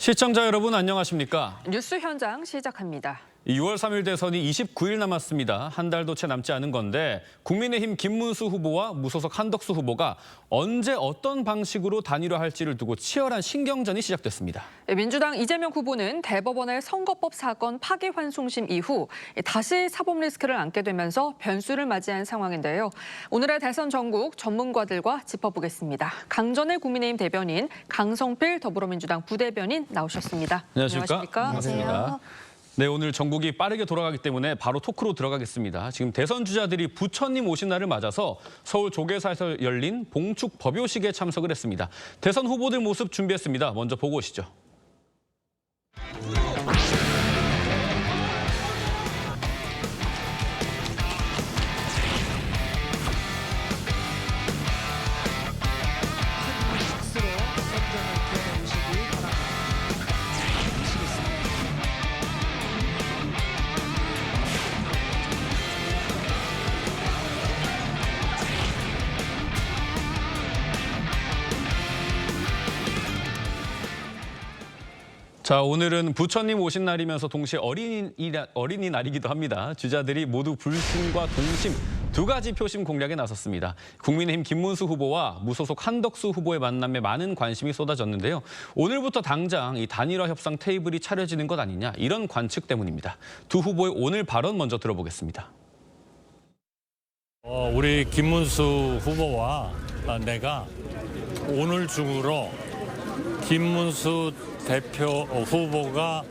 시청자 여러분 안녕하십니까? 뉴스 현장 시작합니다. 6월 3일 대선이 29일 남았습니다. 한 달도 채 남지 않은 건데 국민의힘 김문수 후보와 무소속 한덕수 후보가 언제 어떤 방식으로 단일화할지를 두고 치열한 신경전이 시작됐습니다. 민주당 이재명 후보는 대법원의 선거법 사건 파기환송심 이후 다시 사법 리스크를 안게 되면서 변수를 맞이한 상황인데요. 오늘의 대선 전국 전문가들과 짚어보겠습니다. 강전의 국민의힘 대변인, 강성필 더불어민주당 부대변인 나오셨습니다. 안녕하십니까? 안녕하십니까? 네, 오늘 전국이 빠르게 돌아가기 때문에 바로 토크로 들어가겠습니다. 지금 대선 주자들이 부처님 오신 날을 맞아서 서울 조계사에서 열린 봉축 법요식에 참석을 했습니다. 대선 후보들 모습 준비했습니다. 먼저 보고 오시죠. 자, 오늘은 부처님 오신 날이면서 동시에 어린이날이기도 합니다. 주자들이 모두 불신과 동심 두 가지 표심 공략에 나섰습니다. 국민의힘 김문수 후보와 무소속 한덕수 후보의 만남에 많은 관심이 쏟아졌는데요. 오늘부터 당장 이 단일화 협상 테이블이 차려지는 것 아니냐, 이런 관측 때문입니다. 두 후보의 오늘 발언 먼저 들어보겠습니다. 우리 김문수 후보와 내가 오늘 중으로 김문수 대표 후보가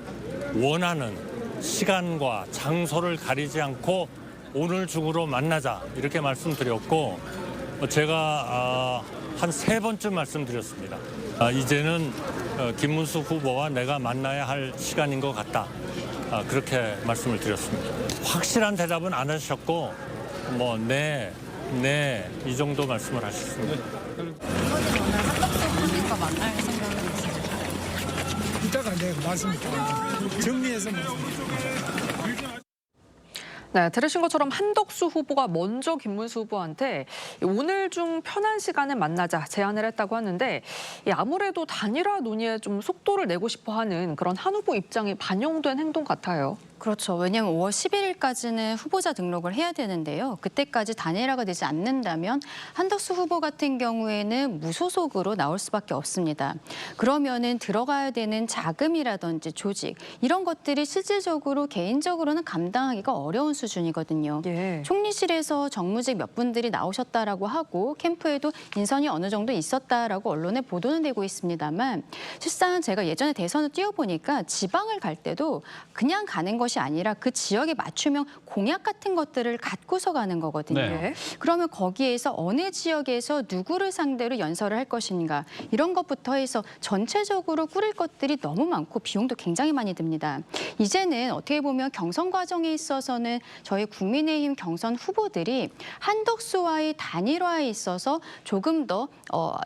원하는 시간과 장소를 가리지 않고 오늘 중으로 만나자, 이렇게 말씀드렸고, 제가 한 3번쯤 말씀드렸습니다. 이제는 김문수 후보와 내가 만나야 할 시간인 것 같다, 그렇게 말씀을 드렸습니다. 확실한 대답은 안 하셨고 네, 이 정도 말씀을 하셨습니다. 한덕수 만날 생각은 있으세요? 이따가 내가 말씀드릴게요. 정리해서 말씀드릴게요. 네, 들으신 것처럼 한덕수 후보가 먼저 김문수 후보한테 오늘 중 편한 시간에 만나자 제안을 했다고 하는데, 아무래도 단일화 논의에 좀 속도를 내고 싶어 하는 그런 한 후보 입장이 반영된 행동 같아요. 그렇죠. 왜냐하면 5월 11일까지는 후보자 등록을 해야 되는데요. 그때까지 단일화가 되지 않는다면 한덕수 후보 같은 경우에는 무소속으로 나올 수밖에 없습니다. 그러면은 들어가야 되는 자금이라든지 조직, 이런 것들이 실질적으로 개인적으로는 감당하기가 어려운 수준이거든요. 예. 총리실에서 정무직 몇 분들이 나오셨다라고 하고 캠프에도 인선이 어느 정도 있었다라고 언론에 보도는 되고 있습니다만, 실상 제가 예전에 대선을 뛰어보니까 지방을 갈 때도 그냥 가는 것이 아니라 그 지역에 맞춤형 공약 같은 것들을 갖고서 가는 거거든요. 네. 그러면 거기에서 어느 지역에서 누구를 상대로 연설을 할 것인가, 이런 것부터 해서 전체적으로 꾸릴 것들이 너무 많고 비용도 굉장히 많이 듭니다. 이제는 어떻게 보면 경선 과정에 있어서는 저희 국민의힘 경선 후보들이 한덕수와의 단일화에 있어서 조금 더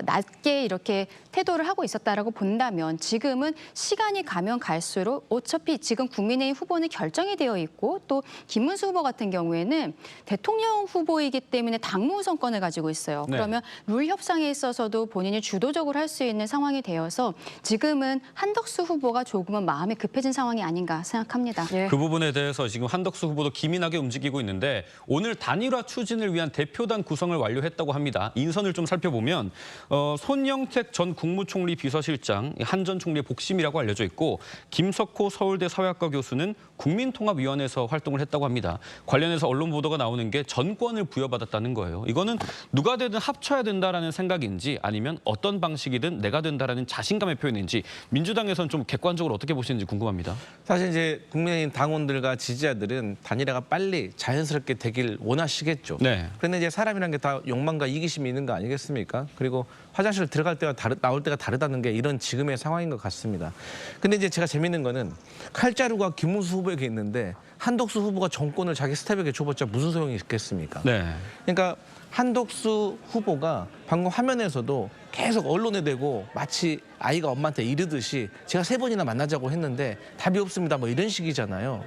낮게 이렇게 태도를 하고 있었다라고 본다면, 지금은 시간이 가면 갈수록 어차피 지금 국민의힘 후보는 결정이 되어 있고, 또 김문수 후보 같은 경우에는 대통령 후보이기 때문에 당무 우선권을 가지고 있어요. 네. 그러면 룰 협상에 있어서도 본인이 주도적으로 할 수 있는 상황이 되어서 지금은 한덕수 후보가 조금은 마음이 급해진 상황이 아닌가 생각합니다. 예. 그 부분에 대해서 지금 한덕수 후보도 기민하게 움직이고 있는데, 오늘 단일화 추진을 위한 대표단 구성을 완료했다고 합니다. 인선을 좀 살펴보면 손영택 전 국무총리 비서실장, 한 전 총리의 복심이라고 알려져 있고, 김석호 서울대 사회학과 교수는 국민통합위원회에서 활동을 했다고 합니다. 관련해서 언론 보도가 나오는 게 전권을 부여받았다는 거예요. 이거는 누가 되든 합쳐야 된다라는 생각인지, 아니면 어떤 방식이든 내가 된다라는 자신감의 표현인지, 민주당에서는 좀 객관적으로 어떻게 보시는지 궁금합니다. 사실 이제 국민의힘 당원들과 지지자들은 단일화가 빨리 자연스럽게 되길 원하시겠죠. 네. 그런데 이제 사람이란 게 다 욕망과 이기심이 있는 거 아니겠습니까? 그리고 화장실 들어갈 때와 나올 때가 다르다는 게 이런 지금의 상황인 것 같습니다. 근데 이제 제가 재밌는 거는 칼자루가 김문수 후보에게 있는데 한덕수 후보가 정권을 자기 스텝에게 줘봤자 무슨 소용이 있겠습니까? 네. 그러니까 한덕수 후보가 방금 화면에서도 계속 언론에 대고 마치 아이가 엄마한테 이르듯이 제가 3번이나 만나자고 했는데 답이 없습니다, 뭐 이런 식이잖아요.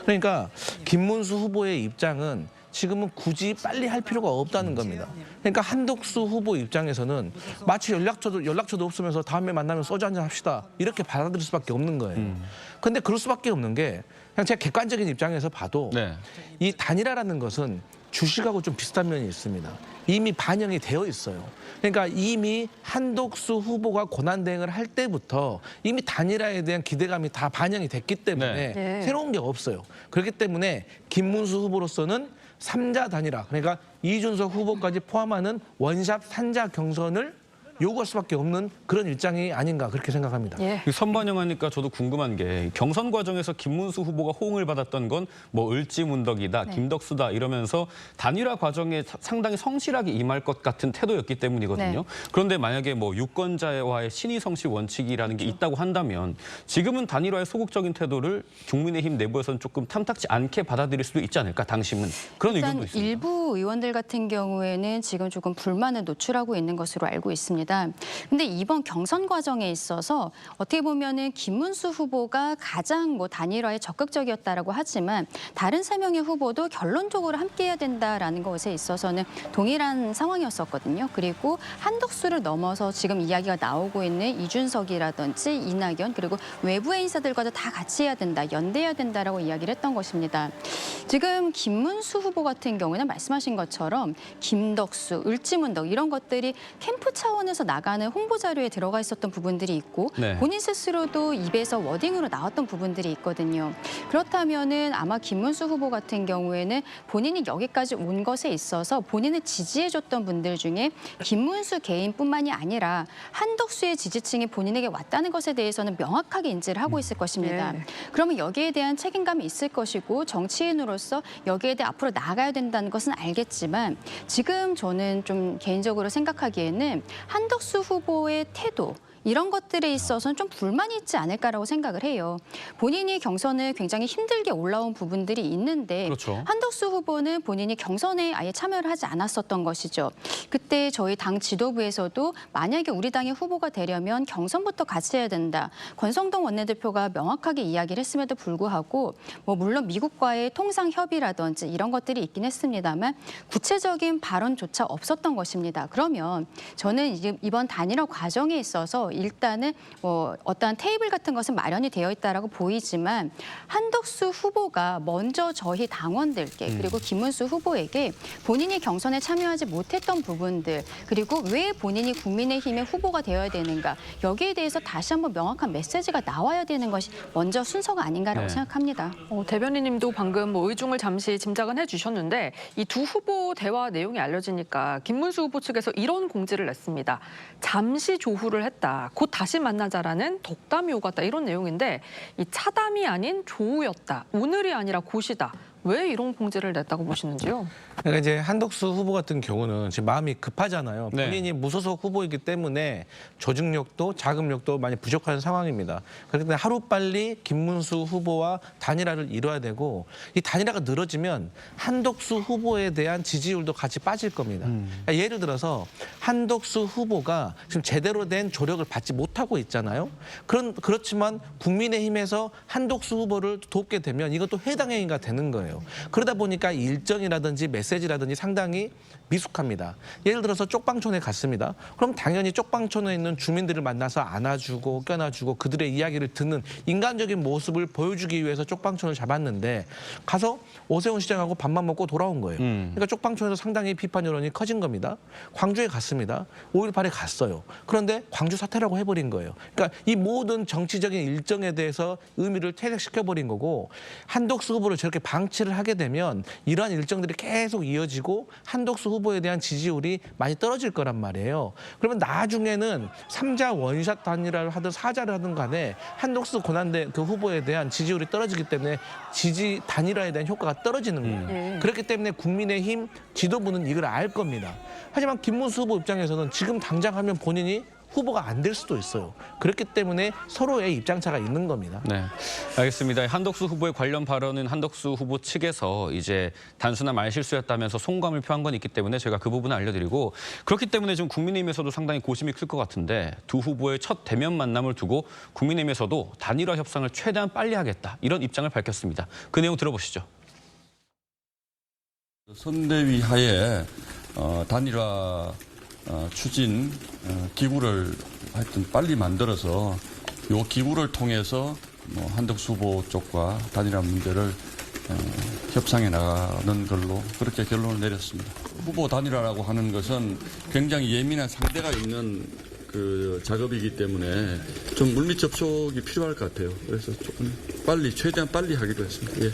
그러니까 김문수 후보의 입장은 지금은 굳이 빨리 할 필요가 없다는 겁니다. 그러니까 한덕수 후보 입장에서는 마치 연락처도 없으면서 다음에 만나면 소주 한잔 합시다 이렇게 받아들일 수밖에 없는 거예요. 근데 그럴 수밖에 없는 게 그냥 제가 객관적인 입장에서 봐도 네. 이 단일화라는 것은 주식하고 좀 비슷한 면이 있습니다. 이미 반영이 되어 있어요. 그러니까 이미 한덕수 후보가 권한대행을 할 때부터 이미 단일화에 대한 기대감이 다 반영이 됐기 때문에 네. 새로운 게 없어요. 그렇기 때문에 김문수 후보로서는 3자 단일화, 그러니까 이준석 후보까지 포함하는 원샵 3자 경선을 요구할 수밖에 없는 그런 일정이 아닌가 그렇게 생각합니다. 예. 선반영하니까 저도 궁금한 게 경선 과정에서 김문수 후보가 호응을 받았던 건 뭐 을지문덕이다, 김덕수다 이러면서 단일화 과정에 상당히 성실하게 임할 것 같은 태도였기 때문이거든요. 네. 그런데 만약에 뭐 유권자와의 신의성실 원칙이라는 게 있다고 한다면 지금은 단일화의 소극적인 태도를 국민의힘 내부에서는 조금 탐탁지 않게 받아들일 수도 있지 않을까, 당심은. 그런 일단 의견도 있습니다. 일부 의원들 같은 경우에는 지금 조금 불만을 노출하고 있는 것으로 알고 있습니다. 근데 이번 경선 과정에 있어서 어떻게 보면은 김문수 후보가 가장 단일화에 적극적이었다라고 하지만 다른 3명의 후보도 결론적으로 함께해야 된다라는 것에 있어서는 동일한 상황이었었거든요. 그리고 한덕수를 넘어서 지금 이야기가 나오고 있는 이준석이라든지 이낙연 그리고 외부의 인사들과도 다 같이 해야 된다, 연대해야 된다라고 이야기를 했던 것입니다. 지금 김문수 후보 같은 경우는 말씀하신 것처럼 김덕수, 을지문덕 이런 것들이 캠프 차원에서 나가는 홍보 자료에 들어가 있었던 부분들이 있고 네. 본인 스스로도 입에서 워딩으로 나왔던 부분들이 있거든요. 그렇다면은 아마 김문수 후보 같은 경우에는 본인이 여기까지 온 것에 있어서 본인을 지지해줬던 분들 중에 김문수 개인뿐만이 아니라 한덕수의 지지층이 본인에게 왔다는 것에 대해서는 명확하게 인지를 하고 있을 것입니다. 예. 그러면 여기에 대한 책임감이 있을 것이고 정치인으로서 여기에 대해 앞으로 나아가야 된다는 것은 알겠지만 지금 저는 좀 개인적으로 생각하기에는 한덕수 후보의 태도 이런 것들에 있어서는 좀 불만이 있지 않을까라고 생각을 해요. 본인이 경선을 굉장히 힘들게 올라온 부분들이 있는데 그렇죠. 한덕수 후보는 본인이 경선에 아예 참여를 하지 않았었던 것이죠. 그때 저희 당 지도부에서도 만약에 우리 당의 후보가 되려면 경선부터 같이 해야 된다. 권성동 원내대표가 명확하게 이야기를 했음에도 불구하고 물론 미국과의 통상 협의라든지 이런 것들이 있긴 했습니다만 구체적인 발언조차 없었던 것입니다. 그러면 저는 이번 단일화 과정에 있어서 일단은 어떠한 테이블 같은 것은 마련이 되어 있다라고 보이지만 한덕수 후보가 먼저 저희 당원들께 그리고 김문수 후보에게 본인이 경선에 참여하지 못했던 부분들 그리고 왜 본인이 국민의힘의 후보가 되어야 되는가 여기에 대해서 다시 한번 명확한 메시지가 나와야 되는 것이 먼저 순서가 아닌가라고 네. 생각합니다. 대변인님도 방금 의중을 잠시 짐작은 해주셨는데 이 두 후보 대화 내용이 알려지니까 김문수 후보 측에서 이런 공지를 냈습니다. 잠시 조후를 했다. 곧 다시 만나자라는 덕담이 오갔다 이런 내용인데 이 차담이 아닌 조우였다. 오늘이 아니라 곧이다. 왜 이런 공지를 냈다고 보시는지요? 그러니까 이제 한덕수 후보 같은 경우는 지금 마음이 급하잖아요. 네. 본인이 무소속 후보이기 때문에 조직력도 자금력도 많이 부족한 상황입니다. 그렇기 때문에 하루빨리 김문수 후보와 단일화를 이뤄야 되고 이 단일화가 늘어지면 한덕수 후보에 대한 지지율도 같이 빠질 겁니다. 그러니까 예를 들어서 한덕수 후보가 지금 제대로 된 조력을 받지 못하고 있잖아요. 그렇지만 국민의힘에서 한덕수 후보를 돕게 되면 이것도 해당 행위가 되는 거예요. 그러다 보니까 일정이라든지 메시지라든지 상당히 미숙합니다. 예를 들어서 쪽방촌에 갔습니다. 그럼 당연히 쪽방촌에 있는 주민들을 만나서 안아주고 껴안아주고 그들의 이야기를 듣는 인간적인 모습을 보여주기 위해서 쪽방촌을 잡았는데 가서 오세훈 시장하고 밥만 먹고 돌아온 거예요. 그러니까 쪽방촌에서 상당히 비판 여론이 커진 겁니다. 광주에 갔습니다. 5.18에 갔어요. 그런데 광주 사퇴라고 해버린 거예요. 그러니까 이 모든 정치적인 일정에 대해서 의미를 퇴색시켜버린 거고 한덕수 후보를 저렇게 방치를 하게 되면 이러한 일정들이 계속 이어지고 한덕수 후보에 대한 지지율이 많이 떨어질 거란 말이에요. 그러면 나중에는 3자 원샷 단일화를 하든 4자를 하든 간에 한덕수 권한대 그 후보에 대한 지지율이 떨어지기 때문에 지지 단일화에 대한 효과가 떨어지는 거예요. 그렇기 때문에 국민의힘 지도부는 이걸 알 겁니다. 하지만 김문수 후보 입장에서는 지금 당장 하면 본인이 후보가 안 될 수도 있어요. 그렇기 때문에 서로의 입장차가 있는 겁니다. 네, 알겠습니다. 한덕수 후보의 관련 발언은 한덕수 후보 측에서 이제 단순한 말실수였다면서 송구함을 표한 건 있기 때문에 제가 그 부분을 알려드리고 그렇기 때문에 지금 국민의힘에서도 상당히 고심이 클 것 같은데 두 후보의 첫 대면 만남을 두고 국민의힘에서도 단일화 협상을 최대한 빨리 하겠다 이런 입장을 밝혔습니다. 그 내용 들어보시죠. 선대위 하에 단일화 추진 기구를 하여튼 빨리 만들어서 이 기구를 통해서 한덕수 후보 쪽과 단일화 문제를 협상해 나가는 걸로 그렇게 결론을 내렸습니다. 후보 단일화라고 하는 것은 굉장히 예민한 상대가 있는 그 작업이기 때문에 좀 물밑 접촉이 필요할 것 같아요. 그래서 조금 빨리 최대한 빨리 하기로 했습니다. 예.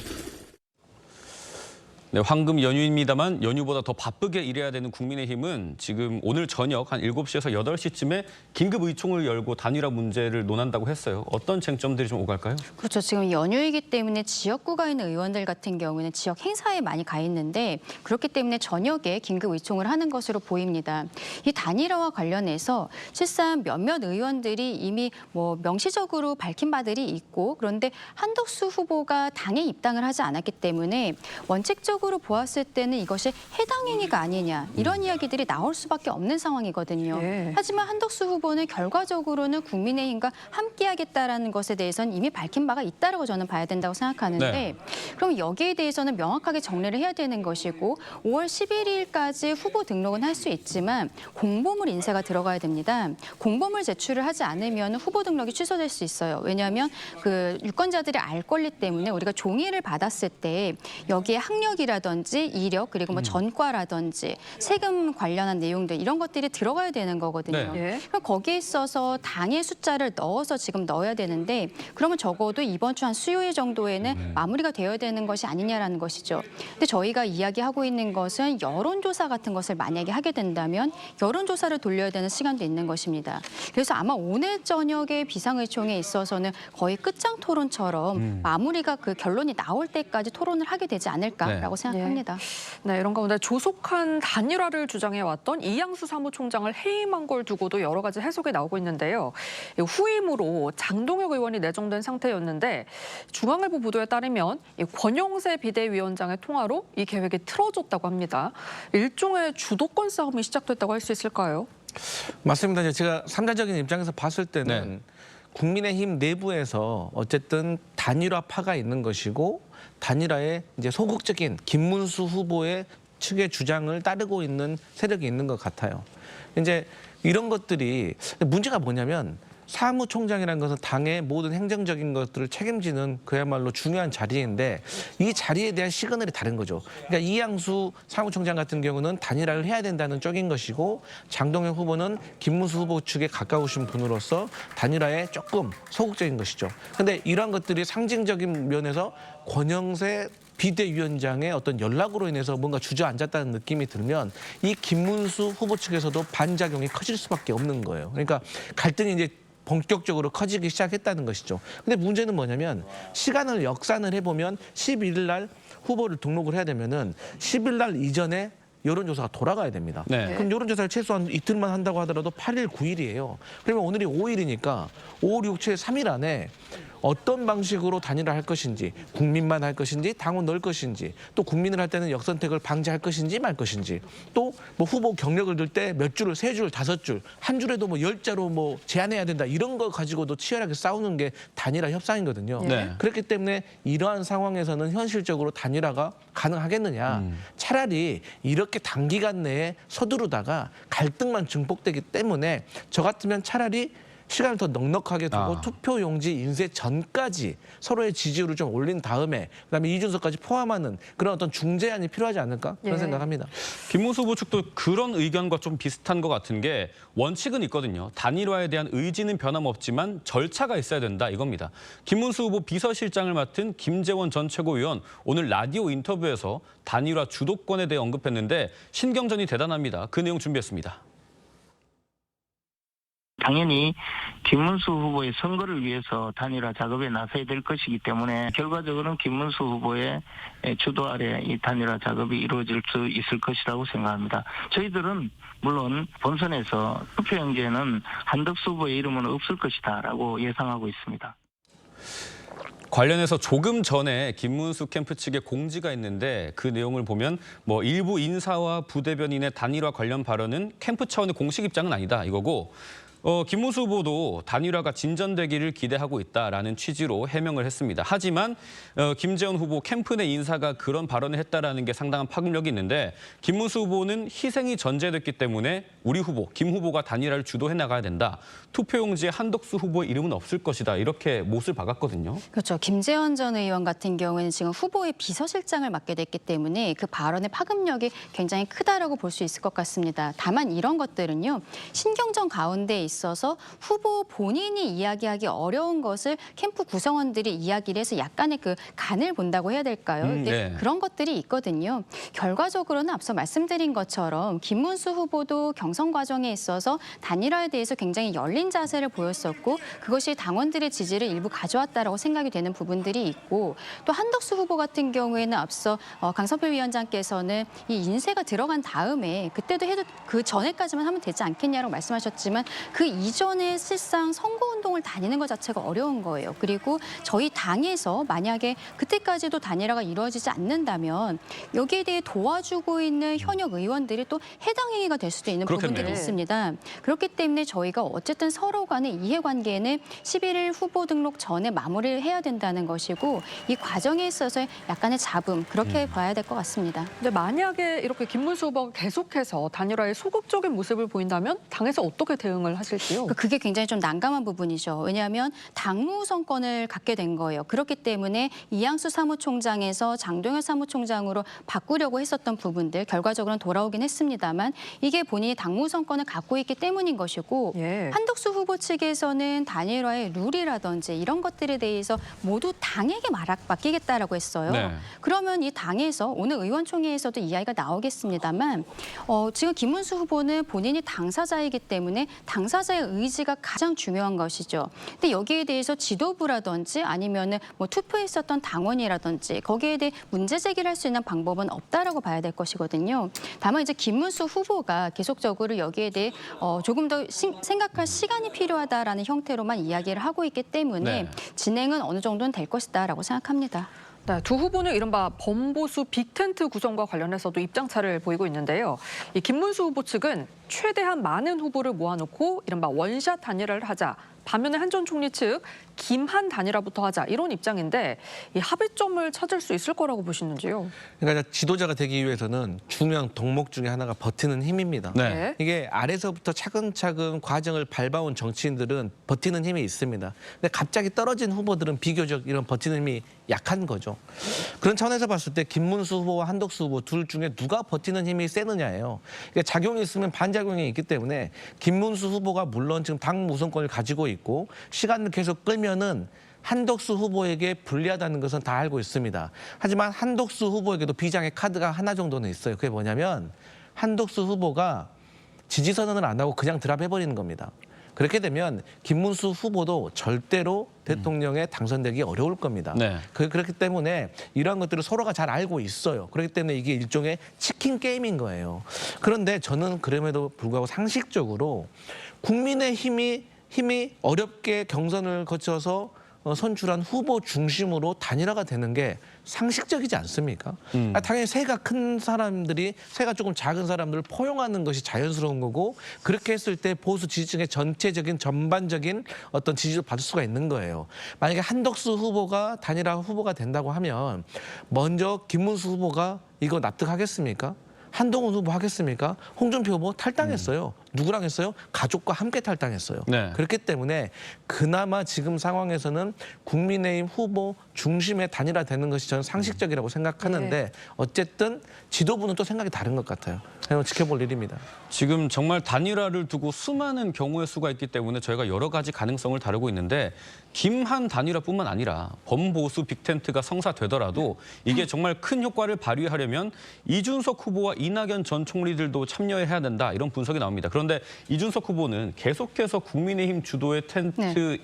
네, 황금 연휴입니다만 연휴보다 더 바쁘게 일해야 되는 국민의힘은 지금 오늘 저녁 한 7시에서 8시쯤에 긴급 의총을 열고 단일화 문제를 논한다고 했어요. 어떤 쟁점들이 좀 오갈까요? 그렇죠. 지금 연휴이기 때문에 지역구가 있는 의원들 같은 경우에는 지역 행사에 많이 가 있는데 그렇기 때문에 저녁에 긴급 의총을 하는 것으로 보입니다. 이 단일화와 관련해서 실상 몇몇 의원들이 이미 명시적으로 밝힌 바들이 있고 그런데 한덕수 후보가 당에 입당을 하지 않았기 때문에 원칙적으로 보았을 때는 이것이 해당 행위가 아니냐 이런 이야기들이 나올 수밖에 없는 상황이거든요. 예. 하지만 한덕수 후보는 결과적으로는 국민의힘과 함께하겠다라는 것에 대해서는 이미 밝힌 바가 있다라고 저는 봐야 된다고 생각하는데 네. 그럼 여기에 대해서는 명확하게 정리를 해야 되는 것이고 5월 11일까지 후보 등록은 할 수 있지만 공보물 인쇄가 들어가야 됩니다. 공보물 제출을 하지 않으면 후보 등록이 취소될 수 있어요. 왜냐하면 그 유권자들이 알 권리 때문에 우리가 종이를 받았을 때 여기에 학력이라든지 이력 그리고 전과라든지 세금 관련한 내용들 이런 것들이 들어가야 되는 거거든요. 네. 예. 그럼 거기에 있어서 당의 숫자를 넣어서 지금 넣어야 되는데 그러면 적어도 이번 주 한 수요일 정도에는 마무리가 되어야 되는 것이 아니냐라는 것이죠. 근데 저희가 이야기하고 있는 것은 여론조사 같은 것을 만약에 하게 된다면 여론조사를 돌려야 되는 시간도 있는 것입니다. 그래서 아마 오늘 저녁에 비상의총에 있어서는 거의 끝장 토론처럼 마무리가 그 결론이 나올 때까지 토론을 하게 되지 않을까라고 생각합니다. 네, 이런 가운데 조속한 단일화를 주장해왔던 이양수 사무총장을 해임한 걸 두고도 여러 가지 해석이 나오고 있는데요. 후임으로 장동혁 의원이 내정된 상태였는데 중앙일보 보도에 따르면 권영세 비대위원장의 통화로 이 계획이 틀어졌다고 합니다. 일종의 주도권 싸움이 시작됐다고 할 수 있을까요? 맞습니다. 제가 삼자적인 입장에서 봤을 때는 네. 국민의힘 내부에서 어쨌든 단일화파가 있는 것이고 단일화에 이제 소극적인 김문수 후보의 측의 주장을 따르고 있는 세력이 있는 것 같아요. 이제 이런 것들이 문제가 뭐냐면 사무총장이라는 것은 당의 모든 행정적인 것들을 책임지는 그야말로 중요한 자리인데 이 자리에 대한 시그널이 다른 거죠. 그러니까 이양수 사무총장 같은 경우는 단일화를 해야 된다는 쪽인 것이고 장동혁 후보는 김문수 후보 측에 가까우신 분으로서 단일화에 조금 소극적인 것이죠. 그런데 이러한 것들이 상징적인 면에서 권영세 비대위원장의 어떤 연락으로 인해서 뭔가 주저앉았다는 느낌이 들면 이 김문수 후보 측에서도 반작용이 커질 수밖에 없는 거예요. 그러니까 갈등이 이제 본격적으로 커지기 시작했다는 것이죠. 근데 문제는 뭐냐면 시간을 역산을 해보면 11일 날 후보를 등록을 해야 되면은 10일 날 이전에 여론조사가 돌아가야 됩니다. 네. 그럼 여론조사를 최소한 이틀만 한다고 하더라도 8일, 9일이에요. 그러면 오늘이 5일이니까 5, 6, 7, 3일 안에 어떤 방식으로 단일화 할 것인지, 국민만 할 것인지, 당원 넣을 것인지, 또 국민을 할 때는 역선택을 방지할 것인지 말 것인지, 또 뭐 후보 경력을 들 때 몇 줄을, 3줄, 5줄, 한 줄에도 뭐 10자로 제한해야 된다 이런 거 가지고도 치열하게 싸우는 게 단일화 협상이거든요. 네. 그렇기 때문에 이러한 상황에서는 현실적으로 단일화가 가능하겠느냐. 차라리 이렇게 단기간 내에 서두르다가 갈등만 증폭되기 때문에 저 같으면 차라리 시간을 더 넉넉하게 두고 투표용지 인쇄 전까지 서로의 지지율을 좀 올린 다음에 그다음에 이준석까지 포함하는 그런 어떤 중재안이 필요하지 않을까 그런 생각합니다. 김문수 후보 측도 그런 의견과 좀 비슷한 것 같은 게 원칙은 있거든요. 단일화에 대한 의지는 변함없지만 절차가 있어야 된다 이겁니다. 김문수 후보 비서실장을 맡은 김재원 전 최고위원 오늘 라디오 인터뷰에서 단일화 주도권에 대해 언급했는데 신경전이 대단합니다. 그 내용 준비했습니다. 당연히 김문수 후보의 선거를 위해서 단일화 작업에 나서야 될 것이기 때문에 결과적으로는 김문수 후보의 주도 아래 이 단일화 작업이 이루어질 수 있을 것이라고 생각합니다. 저희들은 물론 본선에서 투표용지에는 한덕수 후보의 이름은 없을 것이다라고 예상하고 있습니다. 관련해서 조금 전에 김문수 캠프 측의 공지가 있는데 그 내용을 보면 일부 인사와 부대변인의 단일화 관련 발언은 캠프 차원의 공식 입장은 아니다 이거고 김문수 후보도 단일화가 진전되기를 기대하고 있다라는 취지로 해명을 했습니다. 하지만 김재원 후보 캠프 내 인사가 그런 발언을 했다라는 게 상당한 파급력이 있는데 김문수 후보는 희생이 전제됐기 때문에 우리 후보, 김 후보가 단일화를 주도해 나가야 된다. 투표용지에 한덕수 후보의 이름은 없을 것이다. 이렇게 못을 박았거든요. 그렇죠. 김재원 전 의원 같은 경우에는 지금 후보의 비서실장을 맡게 됐기 때문에 그 발언의 파급력이 굉장히 크다라고 볼 수 있을 것 같습니다. 다만 이런 것들은요. 신경전 가운데 있어서 후보 본인이 이야기하기 어려운 것을 캠프 구성원들이 이야기를 해서 약간의 그 간을 본다고 해야 될까요? 근데 네. 그런 것들이 있거든요. 결과적으로는 앞서 말씀드린 것처럼 김문수 후보도 경선 과정에 있어서 단일화에 대해서 굉장히 열린 자세를 보였었고 그것이 당원들의 지지를 일부 가져왔다라고 생각이 되는 부분들이 있고 또 한덕수 후보 같은 경우에는 앞서 강성필 위원장께서는 이 인쇄가 들어간 다음에 그때도 해도 그 전에까지만 하면 되지 않겠냐고 말씀하셨지만 그 이전에 실상 선거운동을 다니는 것 자체가 어려운 거예요. 그리고 저희 당에서 만약에 그때까지도 단일화가 이루어지지 않는다면 여기에 대해 도와주고 있는 현역 의원들이 또 해당 행위가 될 수도 있는 그렇겠네요. 부분들이 있습니다. 그렇기 때문에 저희가 어쨌든 서로 간의 이해관계는 11일 후보 등록 전에 마무리를 해야 된다는 것이고 이 과정에 있어서 약간의 잡음 그렇게 봐야 될 것 같습니다. 근데 만약에 이렇게 김문수 후보가 계속해서 단일화에 소극적인 모습을 보인다면 당에서 어떻게 대응을 하실지요? 그게 굉장히 좀 난감한 부분이죠. 왜냐하면 당무 우선권을 갖게 된 거예요. 그렇기 때문에 이양수 사무총장에서 장동혁 사무총장으로 바꾸려고 했었던 부분들 결과적으로는 돌아오긴 했습니다만 이게 본인이 당무 우선권을 갖고 있기 때문인 것이고 예. 한덕수 후보 측에서는 단일화의 룰이라든지 이런 것들에 대해서 모두 당에게 맡기겠다라고 했어요. 네. 그러면 이 당에서 오늘 의원총회에서도 이야기가 나오겠습니다만 지금 김문수 후보는 본인이 당사자이기 때문에 당사자의 의지가 가장 중요한 것이죠. 근데 여기에 대해서 지도부라든지 아니면은 뭐 투표했었던 당원이라든지 거기에 대해 문제 제기를 할 수 있는 방법은 없다라고 봐야 될 것이거든요. 다만 이제 김문수 후보가 계속적으로 여기에 대해 조금 더 생각할 시간이 필요하다라는 형태로만 이야기를 하고 있기 때문에 네. 진행은 어느 정도는 될 것이다라고 생각합니다. 네, 두 후보는 이른바 범보수 빅텐트 구성과 관련해서도 입장차를 보이고 있는데요. 이 김문수 후보 측은 최대한 많은 후보를 모아놓고 이른바 원샷 단일화를 하자. 반면에 한 전 총리 측 김한 단일화부터 하자 이런 입장인데 이 합의점을 찾을 수 있을 거라고 보시는지요? 그러니까 지도자가 되기 위해서는 중요한 덕목 중에 하나가 버티는 힘입니다. 네. 이게 아래서부터 차근차근 과정을 밟아온 정치인들은 버티는 힘이 있습니다. 근데 갑자기 떨어진 후보들은 비교적 이런 버티는 힘이 약한 거죠. 그런 차원에서 봤을 때 김문수 후보와 한덕수 후보 둘 중에 누가 버티는 힘이 세느냐예요. 그러니까 작용이 있으면 반작용이 있기 때문에 김문수 후보가 물론 지금 당 우선권을 가지고 있고 시간을 계속 끌면은 한덕수 후보에게 불리하다는 것은 다 알고 있습니다. 하지만 한덕수 후보에게도 비장의 카드가 하나 정도는 있어요. 그게 뭐냐면 한덕수 후보가 지지선언을 안 하고 그냥 드랍해버리는 겁니다. 그렇게 되면 김문수 후보도 절대로 대통령에 당선되기 어려울 겁니다. 네. 그렇기 때문에 이러한 것들을 서로가 잘 알고 있어요. 그렇기 때문에 이게 일종의 치킨 게임인 거예요. 그런데 저는 그럼에도 불구하고 상식적으로 국민의힘이 어렵게 경선을 거쳐서 선출한 후보 중심으로 단일화가 되는 게 상식적이지 않습니까? 당연히 세가 큰 사람들이 세가 조금 작은 사람들을 포용하는 것이 자연스러운 거고 그렇게 했을 때 보수 지지층의 전체적인 전반적인 어떤 지지를 받을 수가 있는 거예요. 만약에 한덕수 후보가 단일화 후보가 된다고 하면 먼저 김문수 후보가 이거 납득하겠습니까? 한동훈 후보 하겠습니까? 홍준표 후보 탈당했어요. 누구랑 했어요? 가족과 함께 탈당했어요. 네. 그렇기 때문에 그나마 지금 상황에서는 국민의힘 후보 중심에 단일화되는 것이 저는 상식적이라고 생각하는데 어쨌든 지도부는 또 생각이 다른 것 같아요. 그냥 지켜볼 일입니다. 지금 정말 단일화를 두고 수많은 경우의 수가 있기 때문에 저희가 여러 가지 가능성을 다루고 있는데 김한 단일화뿐만 아니라 범보수 빅텐트가 성사되더라도 이게 정말 큰 효과를 발휘하려면 이준석 후보와 이낙연 전 총리들도 참여해야 된다 이런 분석이 나옵니다. 그런데 이준석 후보는 계속해서 국민의힘 주도의 텐트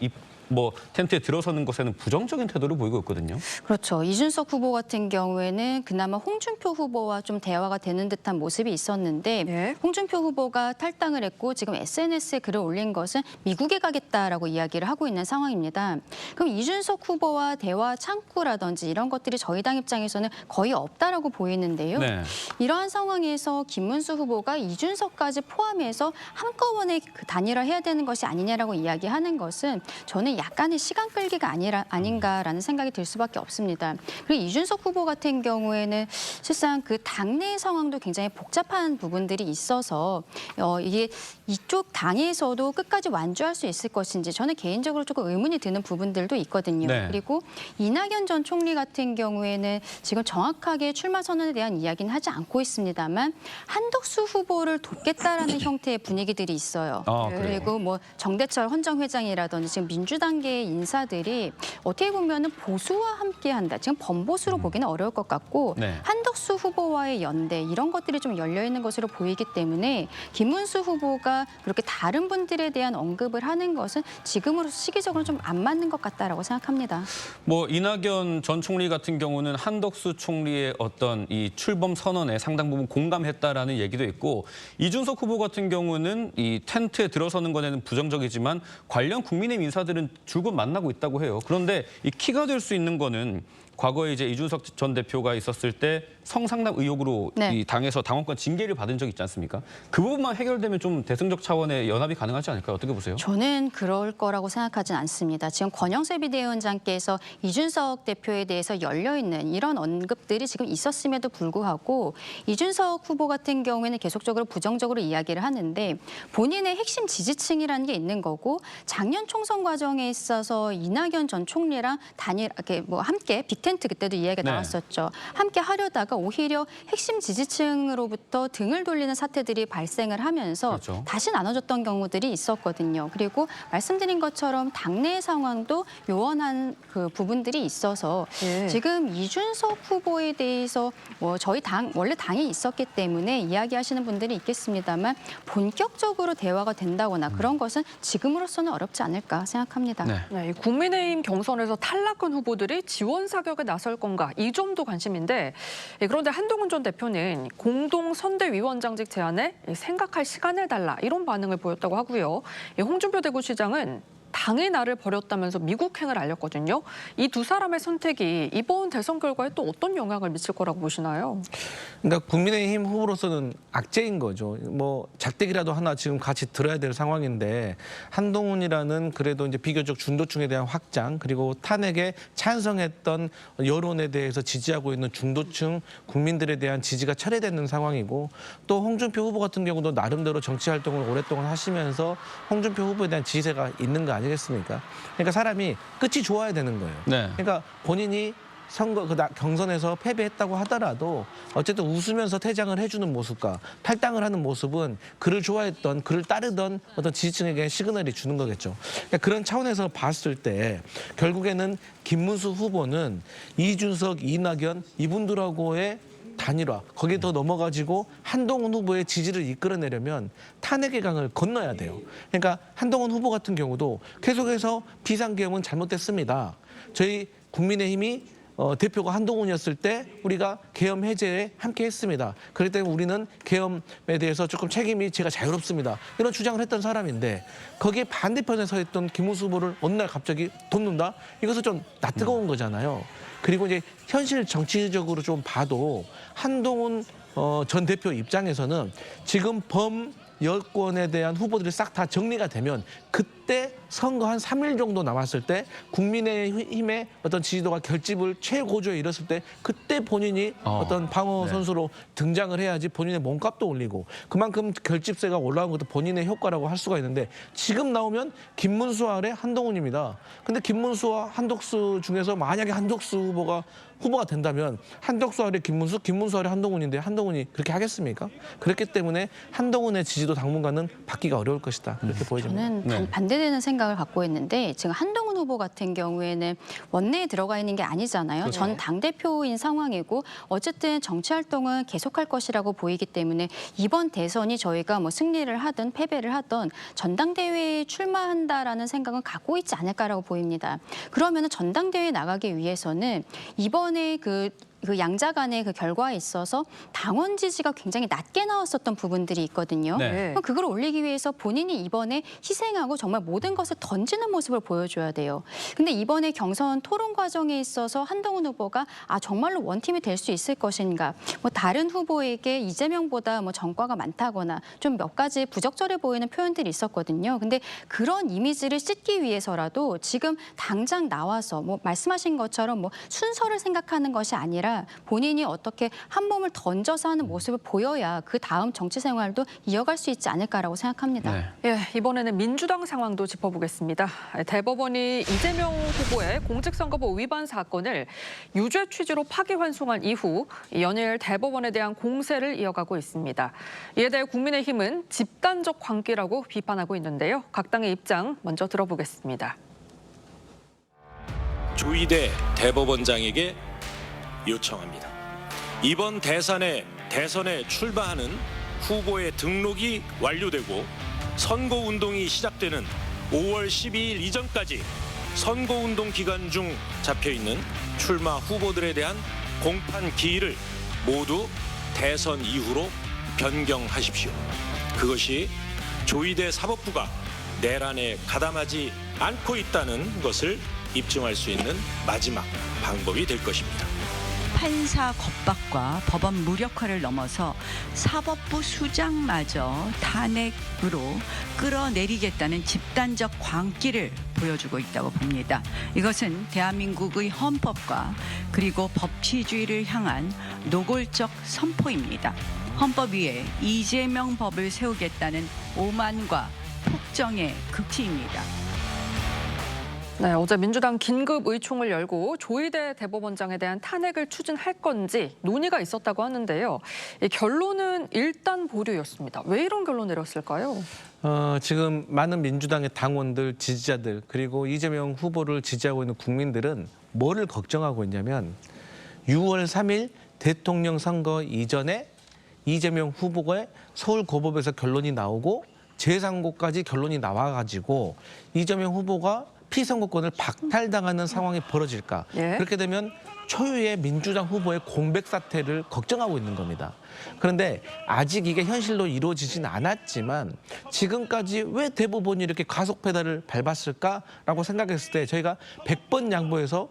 뭐 텐트에 들어서는 것에는 부정적인 태도를 보이고 있거든요. 그렇죠. 이준석 후보 같은 경우에는 그나마 홍준표 후보와 좀 대화가 되는 듯한 모습이 있었는데 네. 홍준표 후보가 탈당을 했고 지금 SNS에 글을 올린 것은 미국에 가겠다라고 이야기를 하고 있는 상황입니다. 그럼 이준석 후보와 대화 창구라든지 이런 것들이 저희 당 입장에서는 거의 없다라고 보이는데요. 네. 이러한 상황에서 김문수 후보가 이준석까지 포함해서 한꺼번에 그 단일화해야 되는 것이 아니냐라고 이야기하는 것은 저는 약간의 시간 끌기가 아닌가라는 생각이 들 수밖에 없습니다. 그리고 이준석 후보 같은 경우에는 실상 그 당내 상황도 굉장히 복잡한 부분들이 있어서 이게 이쪽 당에서도 끝까지 완주할 수 있을 것인지 저는 개인적으로 조금 의문이 드는 부분들도 있거든요. 네. 그리고 이낙연 전 총리 같은 경우에는 지금 정확하게 출마 선언에 대한 이야기는 하지 않고 있습니다만 한덕수 후보를 돕겠다라는 형태의 분위기들이 있어요. 아, 그래요? 그리고 뭐 정대철 헌정회장이라든지 지금 민주당계 인사들이 어떻게 보면은 보수와 함께한다. 지금 범보수로 보기는 어려울 것 같고 네. 한덕수 후보와의 연대 이런 것들이 좀 열려 있는 것으로 보이기 때문에 김문수 후보가 그렇게 다른 분들에 대한 언급을 하는 것은 지금으로서 시기적으로 좀 안 맞는 것 같다라고 생각합니다. 뭐 이낙연 전 총리 같은 경우는 한덕수 총리의 어떤 이 출범 선언에 상당 부분 공감했다라는 얘기도 있고 이준석 후보 같은 경우는 이 텐트에 들어서는 것에는 부정적이지만 관련 국민의힘 인사들은 줄곧 만나고 있다고 해요. 그런데 이 키가 될 수 있는 거는 과거에 이제 이준석 전 대표가 있었을 때 성상납 의혹으로 네. 이 당에서 당원권 징계를 받은 적이 있지 않습니까? 그 부분만 해결되면 좀 대승적 차원의 연합이 가능하지 않을까요? 어떻게 보세요? 저는 그럴 거라고 생각하진 않습니다. 지금 권영세 비대위원장께서 이준석 대표에 대해서 열려있는 이런 언급들이 지금 있었음에도 불구하고 이준석 후보 같은 경우에는 계속적으로 부정적으로 이야기를 하는데 본인의 핵심 지지층이라는 게 있는 거고 작년 총선 과정에 있어서 이낙연 전 총리랑 이렇게 뭐 함께 빅텐트 그때도 이야기가 네. 나왔었죠. 함께 하려다가 오히려 핵심 지지층으로부터 등을 돌리는 사태들이 발생을 하면서 그렇죠. 다시 나눠졌던 경우들이 있었거든요. 그리고 말씀드린 것처럼 당내 상황도 요원한 그 부분들이 있어서 예. 지금 이준석 후보에 대해서 뭐 저희 당 원래 당이 있었기 때문에 이야기하시는 분들이 있겠습니다만 본격적으로 대화가 된다거나 그런 것은 지금으로서는 어렵지 않을까 생각합니다. 네. 네, 이 국민의힘 경선에서 탈락한 후보들이 지원 사격에 나설 건가 이 점도 관심인데 그런데 한동훈 전 대표는 공동 선대위원장직 제안에 생각할 시간을 달라 이런 반응을 보였다고 하고요. 홍준표 대구시장은 당의 날을 버렸다면서 미국행을 알렸거든요. 이 두 사람의 선택이 이번 대선 결과에 또 어떤 영향을 미칠 거라고 보시나요? 그러니까 국민의힘 후보로서는 악재인 거죠. 뭐 작대기라도 하나 지금 같이 들어야 될 상황인데 한동훈이라는 그래도 이제 비교적 중도층에 대한 확장 그리고 탄핵에 찬성했던 여론에 대해서 지지하고 있는 중도층 국민들에 대한 지지가 철회되는 상황이고 또 홍준표 후보 같은 경우도 나름대로 정치 활동을 오랫동안 하시면서 홍준표 후보에 대한 지지세가 있는 거 아니겠습니까? 그러니까 사람이 끝이 좋아야 되는 거예요. 네. 그러니까 본인이 선거 경선에서 패배했다고 하더라도 어쨌든 웃으면서 퇴장을 해주는 모습과 탈당을 하는 모습은 그를 좋아했던 그를 따르던 어떤 지지층에게 시그널이 주는 거겠죠. 그러니까 그런 차원에서 봤을 때 결국에는 김문수 후보는 이준석, 이낙연 이분들하고의 단일화 거기에 더 넘어가지고 한동훈 후보의 지지를 이끌어내려면 탄핵의 강을 건너야 돼요. 그러니까 한동훈 후보 같은 경우도 계속해서 비상계엄은 잘못됐습니다. 저희 국민의힘이 대표가 한동훈이었을 때 우리가 계엄 해제에 함께 했습니다. 그렇기 때문에 우리는 계엄에 대해서 조금 책임이 제가 자유롭습니다. 이런 주장을 했던 사람인데 거기에 반대편에 서 있던 김문수 후보를 어느 날 갑자기 돕는다? 이것은 좀 낯뜨거운 거잖아요. 그리고 이제 현실 정치적으로 좀 봐도 한동훈 전 대표 입장에서는 지금 여권에 대한 후보들이 싹 다 정리가 되면 그때 선거 한 3일 정도 남았을 때 국민의힘의 어떤 지지도가 결집을 최고조에 이뤘을 때 그때 본인이 어떤 방어 선수로 등장을 해야지 본인의 몸값도 올리고 그만큼 결집세가 올라온 것도 본인의 효과라고 할 수가 있는데 지금 나오면 김문수 아래 한동훈입니다. 근데 김문수와 한덕수 중에서 만약에 한덕수 후보가 된다면 한덕수 아래 김문수, 김문수 아래 한동훈인데 한동훈이 그렇게 하겠습니까? 그렇기 때문에 한동훈의 지지도 당분간은 받기가 어려울 것이다. 그렇게 보여집니다. 저는 네. 반대되는 생각을 갖고 있는데 지금 한동훈 후보 같은 경우에는 원내에 들어가 있는 게 아니잖아요. 전 당대표인 상황이고 어쨌든 정치 활동은 계속할 것이라고 보이기 때문에 이번 대선이 저희가 뭐 승리를 하든 패배를 하든 전당대회에 출마한다라는 생각은 갖고 있지 않을까라고 보입니다. 그러면 전당대회에 나가기 위해서는 이번에 그 양자 간의 그 결과에 있어서 당원 지지가 굉장히 낮게 나왔었던 부분들이 있거든요. 네. 그럼 그걸 올리기 위해서 본인이 이번에 희생하고 정말 모든 것을 던지는 모습을 보여줘야 돼요. 근데 이번에 경선 토론 과정에 있어서 한동훈 후보가 정말로 원팀이 될 수 있을 것인가, 뭐 다른 후보에게 이재명보다 뭐 전과가 많다거나 좀 몇 가지 부적절해 보이는 표현들이 있었거든요. 근데 그런 이미지를 씻기 위해서라도 지금 당장 나와서 뭐 말씀하신 것처럼 뭐 순서를 생각하는 것이 아니라 본인이 어떻게 한 몸을 던져서 하는 모습을 보여야 그 다음 정치 생활도 이어갈 수 있지 않을까라고 생각합니다. 네. 예, 이번에는 민주당 상황도 짚어보겠습니다. 대법원이 이재명 후보의 공직선거법 위반 사건을 유죄 취지로 파기환송한 이후 연일 대법원에 대한 공세를 이어가고 있습니다. 이에 대해 국민의힘은 집단적 광기라고 비판하고 있는데요. 각 당의 입장 먼저 들어보겠습니다. 조희대 대법원장에게 요청합니다. 이번 대선에 출마하는 후보의 등록이 완료되고 선거운동이 시작되는 5월 12일 이전까지 선거운동 기간 중 잡혀있는 출마 후보들에 대한 공판 기일을 모두 대선 이후로 변경하십시오. 그것이 조희대 사법부가 내란에 가담하지 않고 있다는 것을 입증할 수 있는 마지막 방법이 될 것입니다. 판사 겁박과 법원 무력화를 넘어서 사법부 수장마저 탄핵으로 끌어내리겠다는 집단적 광기를 보여주고 있다고 봅니다. 이것은 대한민국의 헌법과 그리고 법치주의를 향한 노골적 선포입니다. 헌법 위에 이재명 법을 세우겠다는 오만과 폭정의 극치입니다. 네, 어제 민주당 긴급 의총을 열고 조희대 대법원장에 대한 탄핵을 추진할 건지 논의가 있었다고 하는데요. 이 결론은 일단 보류였습니다. 왜 이런 결론 내렸을까요? 지금 많은 민주당의 당원들, 지지자들 그리고 이재명 후보를 지지하고 있는 국민들은 뭐를 걱정하고 있냐면 6월 3일 대통령 선거 이전에 이재명 후보가 서울고법에서 결론이 나오고 제3고까지 결론이 나와가지고 이재명 후보가 피선거권을 박탈당하는 상황이 벌어질까. 예. 그렇게 되면 초유의 민주당 후보의 공백 사태를 걱정하고 있는 겁니다. 그런데 아직 이게 현실로 이루어지진 않았지만 지금까지 왜 대법원이 이렇게 가속 페달을 밟았을까라고 생각했을 때 저희가 100번 양보해서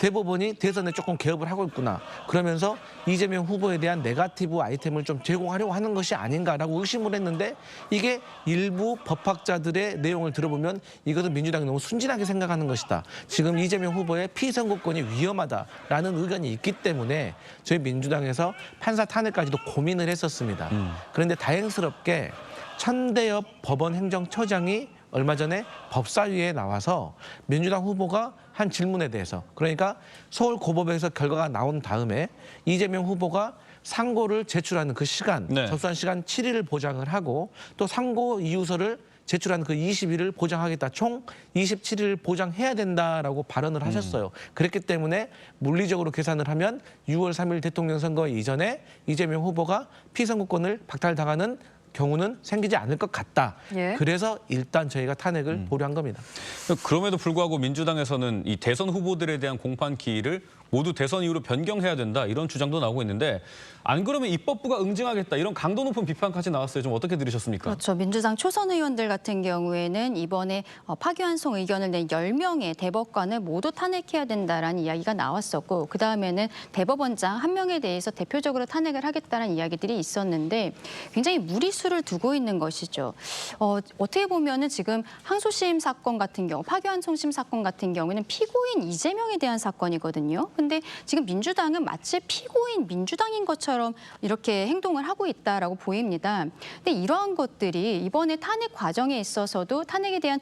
대법원이 대선에 조금 개업을 하고 있구나. 그러면서 이재명 후보에 대한 네거티브 아이템을 좀 제공하려고 하는 것이 아닌가라고 의심을 했는데 이게 일부 법학자들의 내용을 들어보면 이것은 민주당이 너무 순진하게 생각하는 것이다. 지금 이재명 후보의 피선거권이 위험하다라는 의견이 있기 때문에 저희 민주당에서 판사 탄핵까지도 고민을 했었습니다. 그런데 다행스럽게 천대엽 법원 행정처장이 얼마 전에 법사위에 나와서 민주당 후보가 한 질문에 대해서 그러니까 서울고법에서 결과가 나온 다음에 이재명 후보가 상고를 제출하는 그 시간, 접수한 시간 7일을 보장을 하고 또 상고 이유서를 제출한 그 20일을 보장하겠다. 총 27일을 보장해야 된다라고 발언을 하셨어요. 그랬기 때문에 물리적으로 계산을 하면 6월 3일 대통령 선거 이전에 이재명 후보가 피선거권을 박탈당하는 경우는 생기지 않을 것 같다. 예. 그래서 일단 저희가 탄핵을 보류한 겁니다. 그럼에도 불구하고 민주당에서는 이 대선 후보들에 대한 공판 기일을 모두 대선 이후로 변경해야 된다 이런 주장도 나오고 있는데 안 그러면 입법부가 응징하겠다 이런 강도 높은 비판까지 나왔어요. 좀 어떻게 들으셨습니까? 그렇죠. 민주당 초선 의원들 같은 경우에는 이번에 파기환송 의견을 낸 10명의 대법관을 모두 탄핵해야 된다라는 이야기가 나왔었고 그다음에는 대법원장 한 명에 대해서 대표적으로 탄핵을 하겠다는 이야기들이 있었는데 굉장히 무리수를 두고 있는 것이죠. 어떻게 보면은 지금 항소심 사건 같은 경우 파기환송심 사건 같은 경우에는 피고인 이재명에 대한 사건이거든요. 근데 지금 민주당은 마치 피고인 민주당인 것처럼 이렇게 행동을 하고 있다라고 보입니다. 근데 이러한 것들이 이번에 탄핵 과정에 있어서도 탄핵에 대한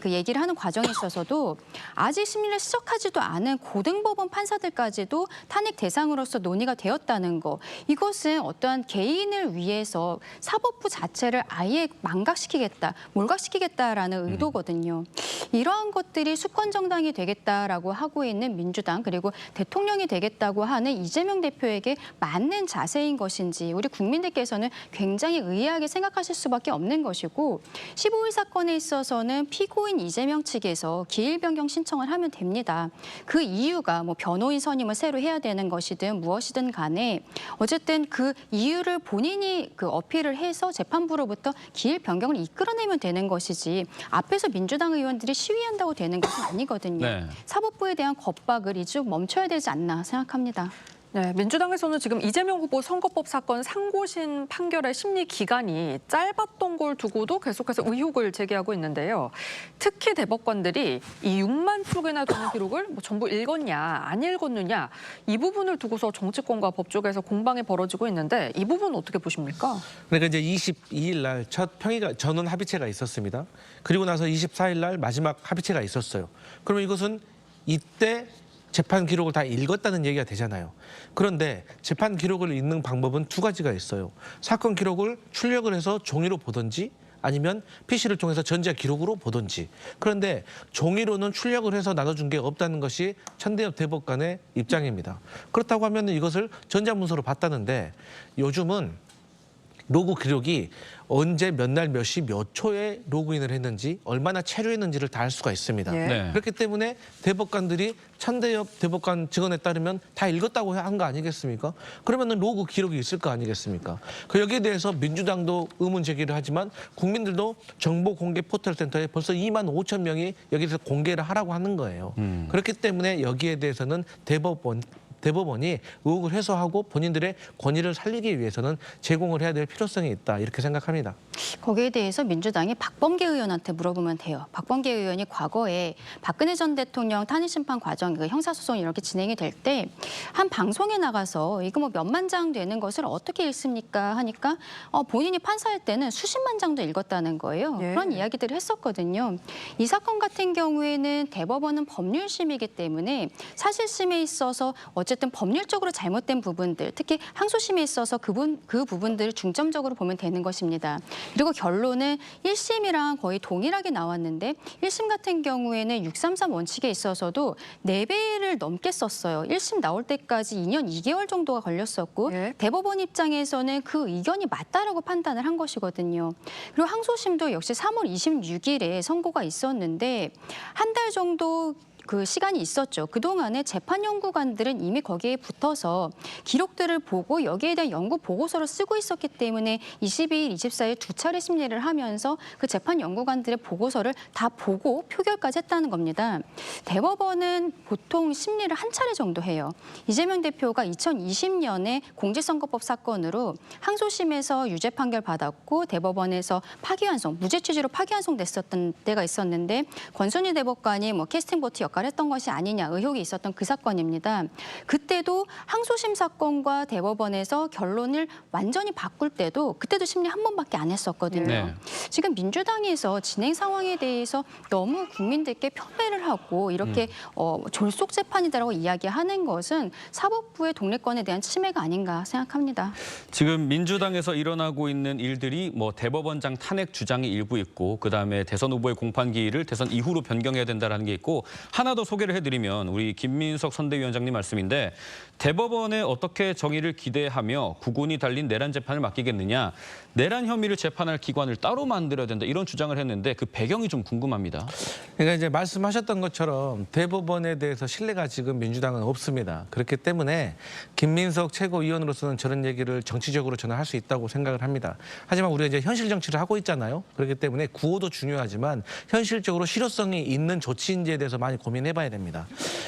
그 얘기를 하는 과정에 있어서도 아직 심리를 시작하지도 않은 고등법원 판사들까지도 탄핵 대상으로서 논의가 되었다는 거. 이것은 어떠한 개인을 위해서 사법부 자체를 아예 망각시키겠다, 몰각시키겠다라는 의도거든요. 이러한 것들이 수권 정당이 되겠다라고 하고 있는 민주당 그리고 대통령이 되겠다고 하는 이재명 대표에게 맞는 자세인 것인지 우리 국민들께서는 굉장히 의아하게 생각하실 수밖에 없는 것이고 15일 사건에 있어서는 피고인 이재명 측에서 기일 변경 신청을 하면 됩니다. 그 이유가 뭐 변호인 선임을 새로 해야 되는 것이든 무엇이든 간에 어쨌든 그 이유를 본인이 그 어필을 해서 재판부로부터 기일 변경을 이끌어내면 되는 것이지 앞에서 민주당 의원들이 시위한다고 되는 것은 아니거든요. 네. 사법부에 대한 겁박을 이쪽 멈춰야 되지 않나 생각합니다. 네, 민주당에서는 지금 이재명 후보 선거법 사건 상고심 판결의 심리 기간이 짧았던 걸 두고도 계속해서 의혹을 제기하고 있는데요. 특히 대법관들이 이 6만 쪽이나 되는 기록을 뭐 전부 읽었냐 안 읽었느냐 이 부분을 두고서 정치권과 법조계에서 공방이 벌어지고 있는데 이 부분은 어떻게 보십니까? 그러니까 이제 22일 날 첫 평의가 전원 합의체가 있었습니다. 그리고 나서 24일 날 마지막 합의체가 있었어요. 그러면 이것은 이때 재판 기록을 다 읽었다는 얘기가 되잖아요. 그런데 재판 기록을 읽는 방법은 두 가지가 있어요. 사건 기록을 출력을 해서 종이로 보든지 아니면 PC를 통해서 전자 기록으로 보든지. 그런데 종이로는 출력을 해서 나눠준 게 없다는 것이 천대엽 대법관의 입장입니다. 그렇다고 하면 이것을 전자문서로 봤다는데 요즘은 로그 기록이 언제 몇 날 몇 시 몇 초에 로그인을 했는지 얼마나 체류했는지를 다 알 수가 있습니다. 예. 네. 그렇기 때문에 대법관들이 천대엽 대법관 증언에 따르면 다 읽었다고 한 거 아니겠습니까? 그러면 로그 기록이 있을 거 아니겠습니까? 그 여기에 대해서 민주당도 의문 제기를 하지만 국민들도 정보공개 포털센터에 벌써 2만 5천 명이 여기서 공개를 하라고 하는 거예요. 그렇기 때문에 여기에 대해서는 대법원이 의혹을 해소하고 본인들의 권위를 살리기 위해서는 제공을 해야 될 필요성이 있다 이렇게 생각합니다. 거기에 대해서 민주당이 박범계 의원한테 물어보면 돼요. 박범계 의원이 과거에 박근혜 전 대통령 탄핵심판 과정, 그 형사소송이 이렇게 진행이 될 때 한 방송에 나가서 이거 뭐 몇만 장 되는 것을 어떻게 읽습니까 하니까 본인이 판사할 때는 수십만 장도 읽었다는 거예요. 예. 그런 이야기들을 했었거든요. 이 사건 같은 경우에는 대법원은 법률심이기 때문에 사실심에 있어서 어쨌든 법률적으로 잘못된 부분들, 특히 항소심에 있어서 그 부분들을 중점적으로 보면 되는 것입니다. 그리고 결론은 1심이랑 거의 동일하게 나왔는데 1심 같은 경우에는 633 원칙에 있어서도 4배를 넘게 썼어요. 1심 나올 때까지 2년 2개월 정도가 걸렸었고 예. 대법원 입장에서는 그 의견이 맞다라고 판단을 한 것이거든요. 그리고 항소심도 역시 3월 26일에 선고가 있었는데 한 달 정도 그 시간이 있었죠. 그동안에 재판 연구관들은 이미 거기에 붙어서 기록들을 보고 여기에 대한 연구 보고서를 쓰고 있었기 때문에 22일, 24일 두 차례 심리를 하면서 그 재판 연구관들의 보고서를 다 보고 표결까지 했다는 겁니다. 대법원은 보통 심리를 한 차례 정도 해요. 이재명 대표가 2020년에 공직선거법 사건으로 항소심에서 유죄 판결 받았고 대법원에서 파기환송, 무죄 취지로 파기환송 됐었던 때가 있었는데 권순일 대법관이 뭐 캐스팅 보트 역할을 했던 것이 아니냐 의혹이 있었던 그 사건입니다. 그때도 항소심 사건과 대법원에서 결론을 완전히 바꿀 때도 그때도 심리 한 번밖에 안 했었거든요. 네. 지금 민주당에서 진행 상황에 대해서 너무 국민들께 편애를 하고 이렇게 졸속 재판이다라고 이야기하는 것은 사법부의 독립권에 대한 침해가 아닌가 생각합니다. 지금 민주당에서 일어나고 있는 일들이 뭐 대법원장 탄핵 주장이 일부 있고 그다음에 대선 후보의 공판 기일을 대선 이후로 변경해야 된다는 게 있고 하나 더 소개를 해드리면 우리 김민석 선대위원장님 말씀인데 대법원에 어떻게 정의를 기대하며 구군이 달린 내란 재판을 맡기겠느냐. 내란 혐의를 재판할 기관을 따로 만들어야 된다. 이런 주장을 했는데 그 배경이 좀 궁금합니다. 그러니까 이제 말씀하셨던 것처럼 대법원에 대해서 신뢰가 지금 민주당은 없습니다. 그렇기 때문에 김민석 최고위원으로서는 저런 얘기를 정치적으로 저는 할 수 있다고 생각을 합니다. 하지만 우리가 이제 현실 정치를 하고 있잖아요. 그렇기 때문에 구호도 중요하지만 현실적으로 실효성이 있는 조치인지에 대해서 많이 고민 고민해봐야 됩니다.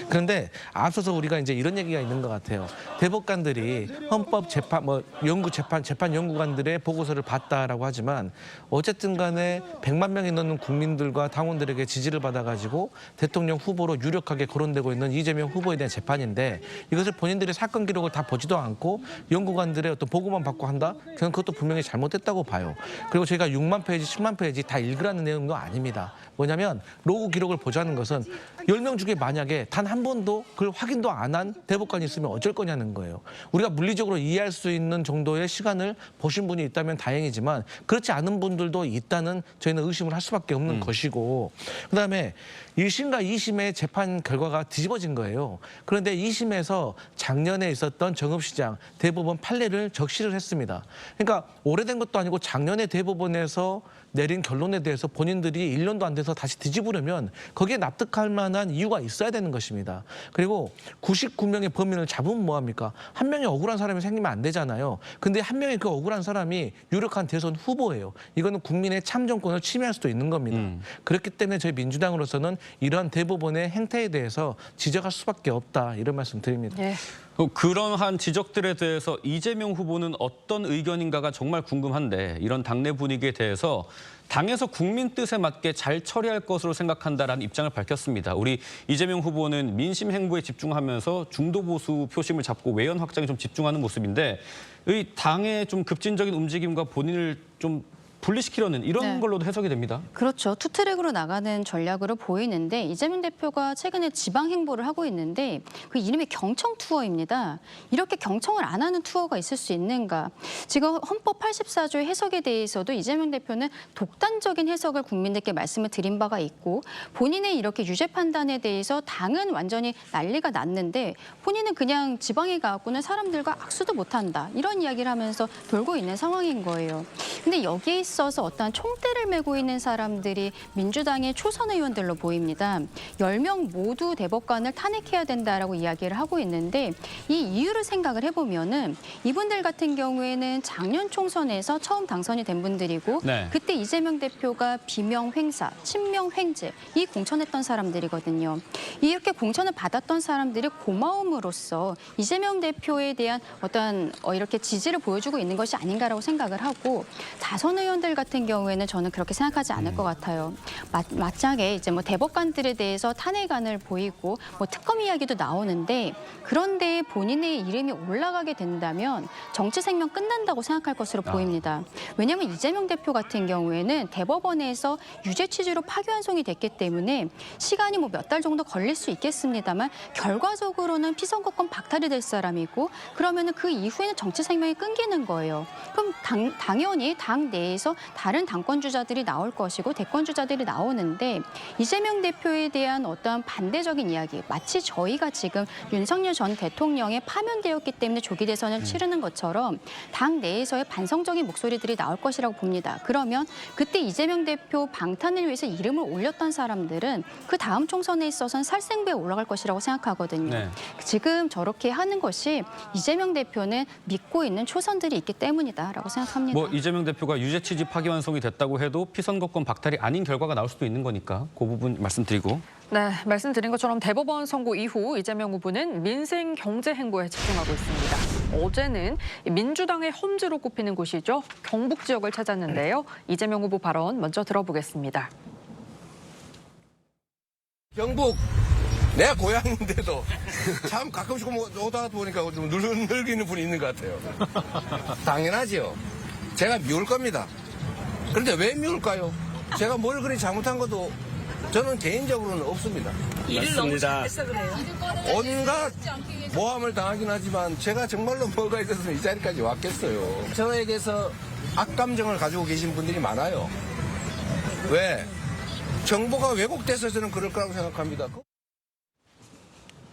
그런데 앞서서 우리가 이제 이런 얘기가 있는 것 같아요. 대법관들이 헌법재판 재판 연구관들의 보고서를 봤다라고 하지만 어쨌든 간에 100만 명이 넘는 국민들과 당원들에게 지지를 받아가지고 대통령 후보로 유력하게 거론되고 있는 이재명 후보에 대한 재판인데 이것을 본인들이 사건 기록을 다 보지도 않고 연구관들의 어떤 보고만 받고 한다? 저는 그것도 분명히 잘못됐다고 봐요. 그리고 저희가 6만 페이지, 10만 페이지 다 읽으라는 내용도 아닙니다. 뭐냐면 로그 기록을 보자는 것은 10명 중에 만약에 단 한 번도 그걸 확인도 안 한 대법관이 있으면 어쩔 거냐는 거예요. 우리가 물리적으로 이해할 수 있는 정도의 시간을 보신 분이 있다면 다행이지만 그렇지 않은 분들도 있다는 저희는 의심을 할 수밖에 없는 것이고 그다음에 1심과 2심의 재판 결과가 뒤집어진 거예요. 그런데 2심에서 작년에 있었던 정읍시장 대법원 판례를 적시를 했습니다. 그러니까 오래된 것도 아니고 작년에 대법원에서 내린 결론에 대해서 본인들이 1년도 안 돼서 다시 뒤집으려면 거기에 납득할 만한 이유가 있어야 되는 것입니다. 그리고 99명의 범인을 잡으면 뭐합니까? 한 명의 억울한 사람이 생기면 안 되잖아요. 근데 한 명의 그 억울한 사람이 유력한 대선 후보예요. 이거는 국민의 참정권을 침해할 수도 있는 겁니다. 그렇기 때문에 저희 민주당으로서는 이러한 대법원의 행태에 대해서 지적할 수밖에 없다. 이런 말씀 드립니다. 예. 그러한 지적들에 대해서 이재명 후보는 어떤 의견인가가 정말 궁금한데 이런 당내 분위기에 대해서 당에서 국민 뜻에 맞게 잘 처리할 것으로 생각한다라는 입장을 밝혔습니다. 우리 이재명 후보는 민심 행보에 집중하면서 중도 보수 표심을 잡고 외연 확장에 좀 집중하는 모습인데 이 당의 좀 급진적인 움직임과 본인을 좀 분리시키려는 이런 걸로도 해석이 됩니다. 그렇죠. 투트랙으로 나가는 전략으로 보이는데 이재명 대표가 최근에 지방 행보를 하고 있는데 그 이름이 경청 투어입니다. 이렇게 경청을 안 하는 투어가 있을 수 있는가? 지금 헌법 84조의 해석에 대해서도 이재명 대표는 독단적인 해석을 국민들께 말씀을 드린 바가 있고 본인의 이렇게 유죄 판단에 대해서 당은 완전히 난리가 났는데 본인은 그냥 지방에 가고는 사람들과 악수도 못한다. 이런 이야기를 하면서 돌고 있는 상황인 거예요. 근데 여기에 있어서 어떠한 총대를 메고 있는 사람들이 민주당의 초선 의원들로 보입니다. 10명 모두 대법관을 탄핵해야 된다라고 이야기를 하고 있는데 이 이유를 생각을 해보면은 이분들 같은 경우에는 작년 총선에서 처음 당선이 된 분들이고 그때 이재명 대표가 비명 횡사, 친명 횡재 이 공천했던 사람들이거든요. 이렇게 공천을 받았던 사람들이 고마움으로써 이재명 대표에 대한 어떠한 이렇게 지지를 보여주고 있는 것이 아닌가라고 생각을 하고 다선 의원들 같은 경우에는 저는 그렇게 생각하지 않을 것 같아요. 맞짱에 이제 뭐 대법관들에 대해서 탄핵안을 보이고 뭐 특검 이야기도 나오는데 그런데 본인의 이름이 올라가게 된다면 정치 생명 끝난다고 생각할 것으로 보입니다. 왜냐하면 이재명 대표 같은 경우에는 대법원에서 유죄 취지로 파기환송이 됐기 때문에 시간이 뭐 몇 달 정도 걸릴 수 있겠습니다만 결과적으로는 피선거권 박탈이 될 사람이고 그러면은 그 이후에는 정치 생명이 끊기는 거예요. 그럼 당연히 당 내에서 다른 당권 주자들이 나올 것이고 대권 주자들이 나오는데 이재명 대표에 대한 어떠한 반대적인 이야기 마치 저희가 지금 윤석열 전 대통령에 파면되었기 때문에 조기 대선을 치르는 것처럼 당 내에서의 반성적인 목소리들이 나올 것이라고 봅니다. 그러면 그때 이재명 대표 방탄을 위해서 이름을 올렸던 사람들은 그 다음 총선에 있어서는 살생부에 올라갈 것이라고 생각하거든요. 지금 저렇게 하는 것이 이재명 대표는 믿고 있는 초선들이 있기 때문이다라고 생각합니다. 뭐 이재명 대표가 유죄 취지 파기환송이 됐다고 해도 피선거권 박탈이 아닌 결과가 나올 수도 있는 거니까 그 부분 말씀드리고. 네, 말씀드린 것처럼 대법원 선고 이후 이재명 후보는 민생 경제 행보에 집중하고 있습니다. 어제는 민주당의 험지로 꼽히는 곳이죠. 경북 지역을 찾았는데요. 이재명 후보 발언 먼저 들어보겠습니다. 경북 내 고향인데도 참 가끔씩 오다 보니까 좀 늙이는 분이 있는 것 같아요. 당연하죠. 제가 미울 겁니다. 그런데 왜 미울까요? 제가 뭘 그리 잘못한 것도 저는 개인적으로는 없습니다. 일을 너무 잘해서 그래요. 온갖 모함을 당하긴 하지만 제가 정말로 뭐가 있어서 이 자리까지 왔겠어요. 저에게서 악감정을 가지고 계신 분들이 많아요. 왜? 정보가 왜곡돼서 저는 그럴 거라고 생각합니다.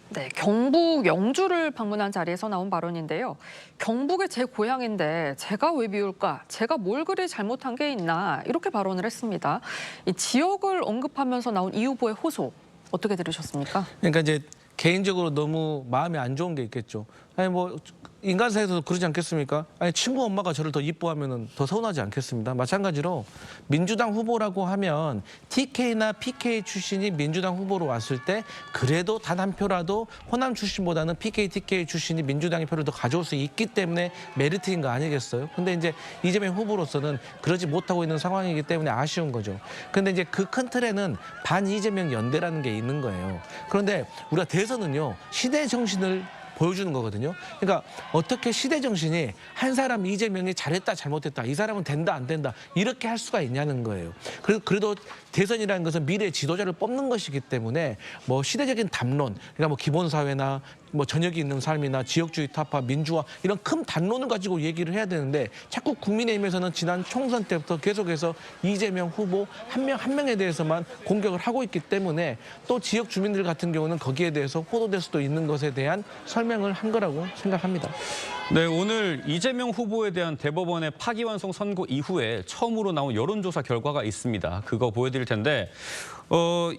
네, 경북 영주를 방문한 자리에서 나온 발언인데요. 경북이 제 고향인데 제가 왜 미울까? 제가 뭘 그리 잘못한 게 있나? 이렇게 발언을 했습니다. 이 지역을 언급하면서 나온 이 후보의 호소 어떻게 들으셨습니까? 그러니까 이제 개인적으로 너무 마음이 안 좋은 게 있겠죠. 아니 뭐 인간사에서도 그러지 않겠습니까? 아니 친구 엄마가 저를 더 이뻐하면 더 서운하지 않겠습니다. 마찬가지로 민주당 후보라고 하면 TK나 PK 출신이 민주당 후보로 왔을 때 그래도 단 한 표라도 호남 출신보다는 PK, TK 출신이 민주당의 표를 더 가져올 수 있기 때문에 메리트인 거 아니겠어요? 근데 이제 이재명 후보로서는 그러지 못하고 있는 상황이기 때문에 아쉬운 거죠. 근데 이제 그 큰 틀에는 반 이재명 연대라는 게 있는 거예요. 그런데 우리가 대선은요, 시대 정신을 보여주는 거거든요. 그러니까 어떻게 시대 정신이 한 사람 이재명이 잘했다 잘못했다 이 사람은 된다 안 된다 이렇게 할 수가 있냐는 거예요. 그래도 대선이라는 것은 미래 지도자를 뽑는 것이기 때문에 뭐 시대적인 담론, 그러니까 뭐 기본사회나 뭐 전역이 있는 삶이나 지역주의 타파, 민주화 이런 큰 담론을 가지고 얘기를 해야 되는데 자꾸 국민의힘에서는 지난 총선 때부터 계속해서 이재명 후보 한 명 한 명에 대해서만 공격을 하고 있기 때문에 또 지역 주민들 같은 경우는 거기에 대해서 호도될 수도 있는 것에 대한 설명을 한 거라고 생각합니다. 네, 오늘 이재명 후보에 대한 대법원의 파기환송 선고 이후에 처음으로 나온 여론조사 결과가 있습니다. 그거 보여드릴 텐데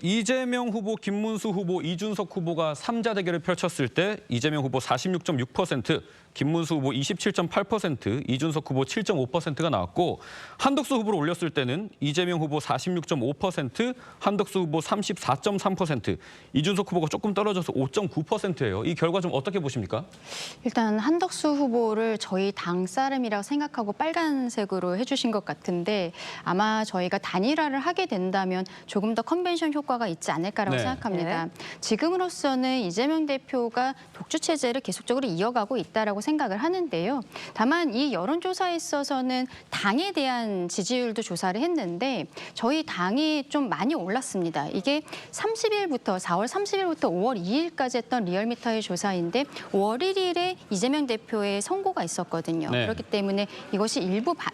이재명 후보, 김문수 후보, 이준석 후보가 3자 대결을 펼쳤을 때 이재명 후보 46.6%, 김문수 후보 27.8%, 이준석 후보 7.5%가 나왔고 한덕수 후보를 올렸을 때는 이재명 후보 46.5%, 한덕수 후보 34.3%, 이준석 후보가 조금 떨어져서 5.9%예요. 이 결과 좀 어떻게 보십니까? 일단 한덕수 후보를 저희 당 사람이라고 생각하고 빨간색으로 해주신 것 같은데 아마 저희가 단일화를 하게 된다면 조금 더 컨벤션 효과가 있지 않을까라고 네. 생각합니다. 지금으로서는 이재명 대표가 독주 체제를 계속적으로 이어가고 있다라고 생각을 하는데요. 다만 이 여론조사에 있어서는 당에 대한 지지율도 조사를 했는데 저희 당이 좀 많이 올랐습니다. 이게 4월 30일부터 5월 2일까지 했던 리얼미터의 조사인데 5월 1일에 이재명 대표의 선고가 있었거든요. 네. 그렇기 때문에 이것이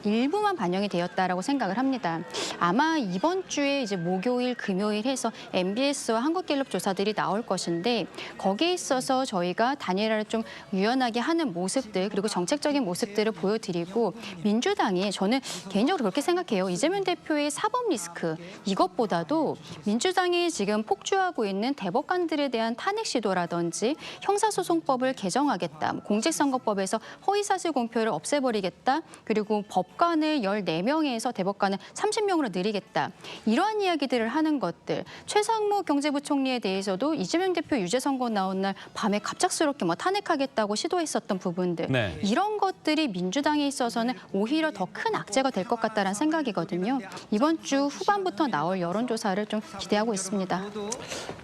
일부만 반영이 되었다라고 생각을 합니다. 아마 이번 주에 이제 목요일, 금요일 해서 MBS와 한국갤럽 조사들이 나올 것인데 거기에 있어서 저희가 단일화를 좀 유연하게 하는 모습들 그리고 정책적인 모습들을 보여드리고 민주당이 저는 개인적으로 그렇게 생각해요. 이재명 대표의 사법 리스크 이것보다도 민주당이 지금 폭주하고 있는 대법관들에 대한 탄핵 시도라든지 형사소송법을 개정하겠다. 공직선거법에서 허위사실 공표를 없애버리겠다. 그리고 법관을 14명에서 대법관을 30명으로 늘리겠다. 이러한 이야기들을 하는 것들. 최상무 경제부총리에 대해서도 이재명 대표 유죄 선고 나온 날 밤에 갑작스럽게 뭐 탄핵하겠다고 시도했었던 부분들. 네. 이런 것들이 민주당에 있어서는 오히려 더 큰 악재가 될 것 같다는 생각이거든요. 이번 주 후반부터 나올 여론조사를 좀 기대하고 있습니다.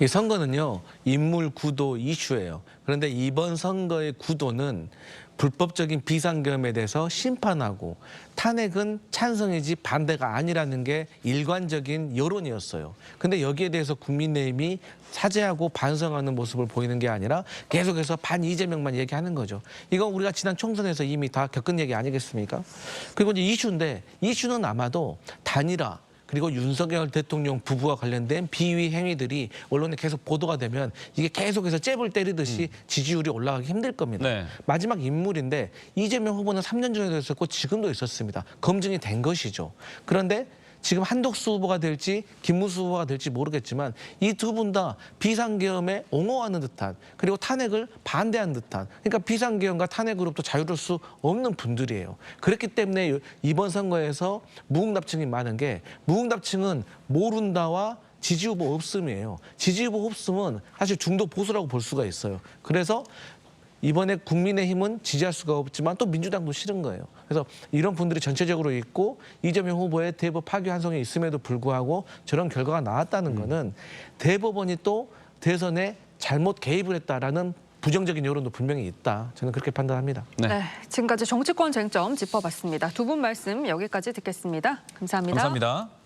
이 선거는요, 인물 구도 이슈예요. 그런데 이번 선거의 구도는 불법적인 비상계엄에 대해서 심판하고 탄핵은 찬성이지 반대가 아니라는 게 일관적인 여론이었어요. 근데 여기에 대해서 국민의힘이 사죄하고 반성하는 모습을 보이는 게 아니라 계속해서 반 이재명만 얘기하는 거죠. 이건 우리가 지난 총선에서 이미 다 겪은 얘기 아니겠습니까? 그리고 이제 이슈인데 이슈는 아마도 단일화 그리고 윤석열 대통령 부부와 관련된 비위 행위들이 언론에 계속 보도가 되면 이게 계속해서 잽을 때리듯이 지지율이 올라가기 힘들 겁니다. 네. 마지막 인물인데 이재명 후보는 3년 전에도 있었고 지금도 있었습니다. 검증이 된 것이죠. 그런데 지금 한덕수 후보가 될지 김문수 후보가 될지 모르겠지만 이 두 분 다 비상계엄에 옹호하는 듯한 그리고 탄핵을 반대하는 듯한 그러니까 비상계엄과 탄핵으로부터 자유로울 수 없는 분들이에요. 그렇기 때문에 이번 선거에서 무응답층이 많은 게 무응답층은 모른다와 지지 후보 없음이에요. 지지 후보 없음은 사실 중도 보수라고 볼 수가 있어요. 그래서 이번에 국민의힘은 지지할 수가 없지만 또 민주당도 싫은 거예요. 그래서 이런 분들이 전체적으로 있고 이재명 후보의 대법 파기환송이 있음에도 불구하고 저런 결과가 나왔다는 거는 대법원이 또 대선에 잘못 개입을 했다라는 부정적인 여론도 분명히 있다. 저는 그렇게 판단합니다. 네, 지금까지 정치권 쟁점 짚어봤습니다. 두 분 말씀 여기까지 듣겠습니다. 감사합니다. 감사합니다.